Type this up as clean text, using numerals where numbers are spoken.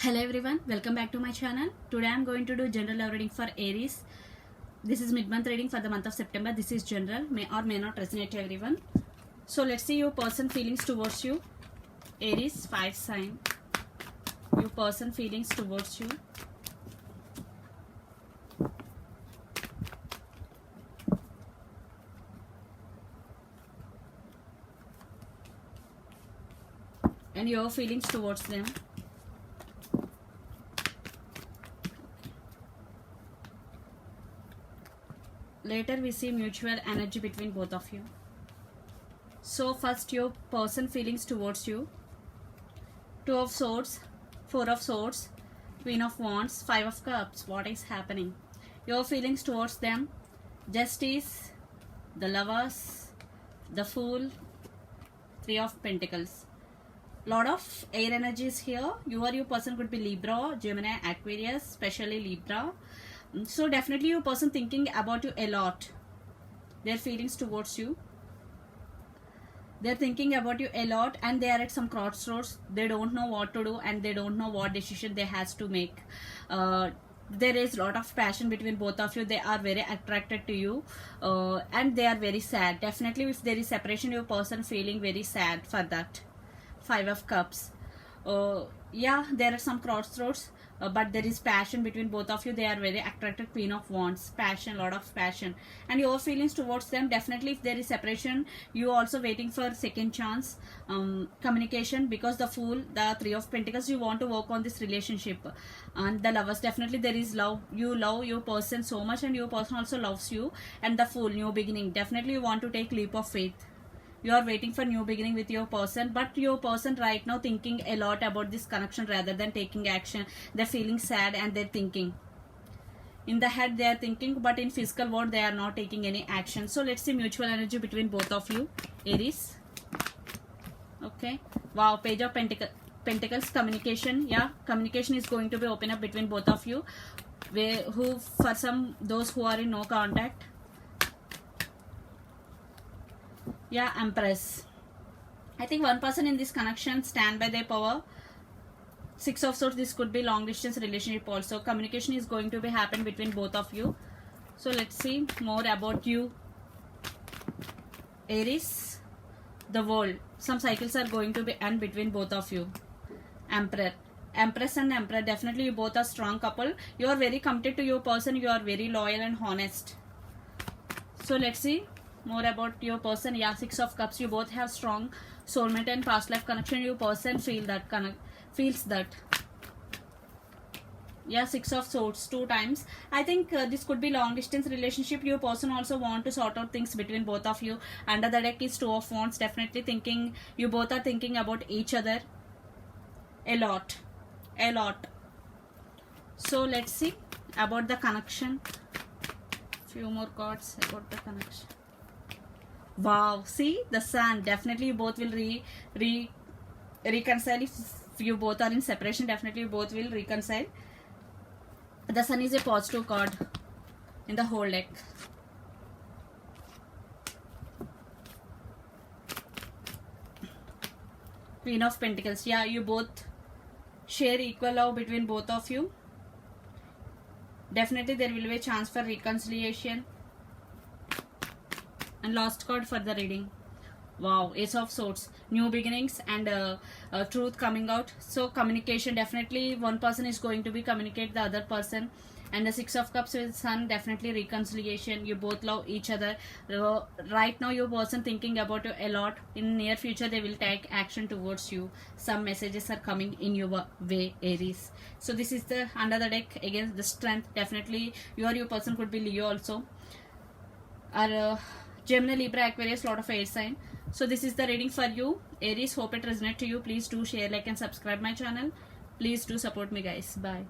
Hello everyone, welcome back to my channel. Today I am going to do general love reading for Aries. This is mid-month reading for the month of September. This is general, may or may not resonate to everyone. So let's see your person feelings towards you. Aries, 5 sign. Your person feelings towards you. And your feelings towards them. Later we see mutual energy between both of you. So first your person feelings towards you. 2 of swords, 4 of swords, Queen of wands, 5 of cups. What is happening? Your feelings towards them. Justice, the lovers, the fool, 3 of pentacles. Lot of air energies here. You or your person could be Libra, Gemini, Aquarius, especially Libra. So definitely your person thinking about you a lot. Their feelings towards you. They're thinking about you a lot and they are at some crossroads. They don't know what to do and they don't know what decision they has to make. There is a lot of passion between both of you. They are very attracted to you and they are very sad. Definitely if there is separation, your person feeling very sad for that. 5 of cups. Yeah, there are some crossroads. But there is passion between both of you. They are very attracted. Queen of wands, passion, lot of passion, and your feelings towards them. Definitely if there is separation, you also waiting for second chance. Communication, because the fool, the 3 of pentacles, you want to work on this relationship. And the lovers, definitely there is love. You love your person so much and your person also loves you. And the fool, new beginning, definitely you want to take leap of faith. You are waiting for new beginning with your person, but your person right now thinking a lot about this connection rather than taking action. They're feeling sad and they're thinking. In the head they are thinking, but in physical world they are not taking any action. So let's see mutual energy between both of you, Aries. Okay. Wow, Page of Pentacles, communication. Yeah, communication is going to be open up between both of you. Who for some, those who are in no contact. Yeah, Empress. I think one person in this connection stand by their power. 6 of swords, this could be long distance relationship also. Communication is going to be happen between both of you. So let's see more about you, Aries. The world. Some cycles are going to be end between both of you. Emperor. Empress and Emperor, definitely you both are strong couple. You are very committed to your person. You are very loyal and honest. So let's see more about your person. Yeah, 6 of cups, you both have strong soulmate and past life connection. Your person feels that. Yeah, 6 of swords 2 times. I think this could be long distance relationship. Your person also want to sort out things between both of you. Under the deck is 2 of wands, definitely thinking, you both are thinking about each other a lot. So let's see about the connection. Few more cards about the connection. Wow, see the sun. Definitely you both will reconcile. If you both are in separation, definitely you both will reconcile. The sun is a positive card in the whole deck. Queen of Pentacles. Yeah, you both share equal love between both of you. Definitely there will be a chance for reconciliation. And last card for the reading. Wow, Ace of Swords, new beginnings and truth coming out. So communication, definitely one person is going to be communicate the other person. And the 6 of cups with sun, definitely reconciliation. You both love each other. Right now your person thinking about you a lot. In near future they will take action towards you. Some messages are coming in your way, Aries. So this is the under the deck. Again, the strength, definitely you or your person could be Leo also, or Gemini, Libra, Aquarius, lot of air sign. So this is the reading for you, Aries. Hope it resonates to you. Please do share, like and subscribe my channel. Please do support me guys. Bye.